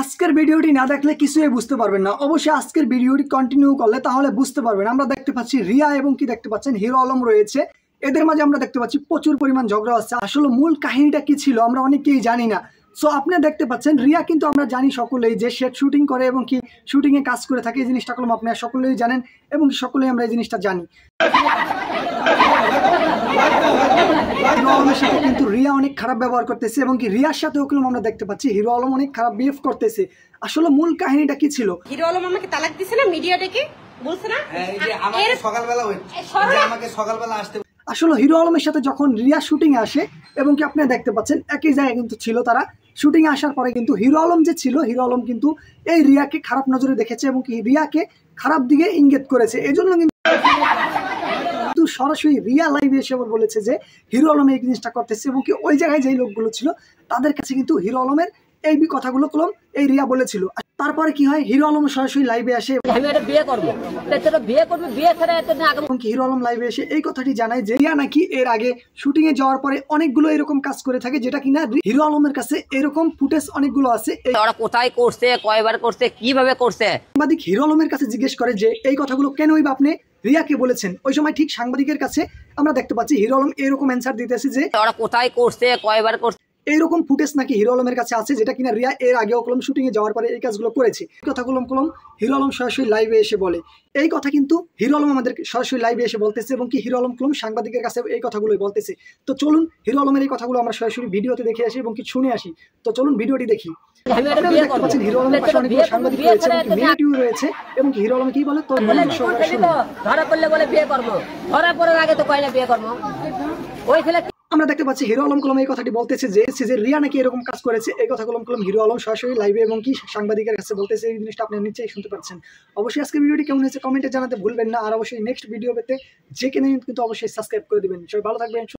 আজকের ভিডিওটি না দেখলে কিছুই বুঝতে পারবেন না। অবশ্যই আজকের ভিডিওটি কন্টিনিউ করলে তাহলে বুঝতে পারবেন। আমরা দেখতে পাচ্ছি রিয়া এবং কি দেখতে পাচ্ছেন হিরো আলম রয়েছে। এদের মাঝে আমরা দেখতে পাচ্ছি প্রচুর পরিমাণ ঝগড়া হচ্ছে। আসলে মূল কাহিনীটা কি ছিল আমরা অনেকেই জানি না। সো আপনি দেখতে পাচ্ছেন রিয়া কিন্তু আমরা জানি সকলেই যে সে শুটিং করে এবং কি শুটিংয়ে কাজ করে থাকে। এই জিনিসটা কলম আপনারা সকলেই জানেন এবং সকলেই আমরা এই জিনিসটা জানি। হিরো আলমের সাথে কিন্তু রিয়া অনেক খারাপ ব্যবহার করতেছে এবং কি রিয়ার সাথে ওগুলো আমরা দেখতে পাচ্ছি হিরো আলম অনেক খারাপ বিহেভ করতেছে। আসলে মূল কাহিনীটা কি ছিল? হিরো আলম আমাকে তালাক দিছে না, মিডিয়া ডেকে বলছে না এই যে আমাকে সকালবেলা আমাকে সকালবেলা আসতে। আসলে হিরো আলমের সাথে যখন রিয়া শুটিং এ আসে এবং কি আপনি দেখতে পাচ্ছেন একই জায়গায় কিন্তু ছিল তারা। শুটিং এ আসার পরে কিন্তু হিরো আলম যে ছিল হিরো আলম কিন্তু এই রিয়াকে খারাপ নজরে দেখেছে এবং কি রিয়াকে খারাপ দিকে ইঙ্গিত করেছে। এজন্য কিন্তু সরাসরি রিয়া লাইভে এসে আবার বলেছে যে হিরো আলম এই জিনিসটা করতেছে এবং কি ওই জায়গায় যেই লোকগুলো ছিল তাদের কাছে কিন্তু হিরো আলমের এই কথাগুলো কলম এই রিয়া বলেছিল। তারপরে কি হয়, হিরো আলম সরাসরি লাইভে আসে হিরো আলম লাইভে এসে এই কথাটি জানায় যে রিয়া নাকি এর আগে শুটিং এ যাওয়ার পরে অনেকগুলো এরকম কাজ করে থাকে, যেটা কিনা হিরো আলমের কাছে এরকম ফুটেজ অনেকগুলো আছে। ওরা কোথায় করছে, কয়বার করছে, কিভাবে করছে। সাংবাদিক হিরো আলমের কাছে জিজ্ঞেস করে যে এই কথাগুলো কেনই বা আপনি রিয়াকে বলেছেন। ওই সময় ঠিক সাংবাদিকের কাছে আমরা দেখতে পাচ্ছি হিরো আলম এরকম অ্যান্সার দিতেছে যে ওরা কোথায় করছে, কয়বার করছে। এইরকম ফুটেজ নাকি হিরো আলমের কাছে আছে, যেটা কিনা রিয়া এর আগেও কলম শুটিং এ যাওয়ার পরে এই কাজগুলো করেছে। এই কথাগুলো কলম হিরো আলম সরাসরি লাইভে এসে বলে। এই কথা কিন্তু হিরো আলম আমাদের সরাসরি লাইভে এসে বলতেছে এবং কি হিরো আলম কলম সাংবাদিকের কাছে এই কথাগুলোই বলতেছে। তো চলুন হিরো আলমের এই কথাগুলো আমরা সরাসরি ভিডিওতে দেখে আসি এবং কি শুনে আসি। তো চলুন ভিডিওটি দেখি। হিরো আলমের পাশে অনেকগুলো সাংবাদিক রয়েছে এবং মিডিয়াটিও রয়েছে এবং কি হিরো আলম কি বলে, তো ধরা পড়লে বলে বিয়ে করবো, ধরা পড়ার আগে তো কয়না বিয়ে করবো। ওই ছেলে আমরা দেখতে পাচ্ছি হিরো আলম কলম এই কথাটি বলতেছে যে রিয়া নাকি এরকম কাজ করেছে। এই কথা কলম হিরো আলম সরাসরি লাইভে এবং কি সাংবাদিকের কাছে বলতেছে। এই জিনিসটা আপনি নিশ্চয়ই শুনতে পাচ্ছেন। অবশ্যই আজকের ভিডিওটি কেমন হয়েছে কমেন্টে জানাতে ভুলবেন না। আর অবশ্যই নেক্সট ভিডিও পেতে যে কেন কিন্তু অবশ্যই সাবস্ক্রাইব করে দিবেন। সবাই ভালো থাকবেন।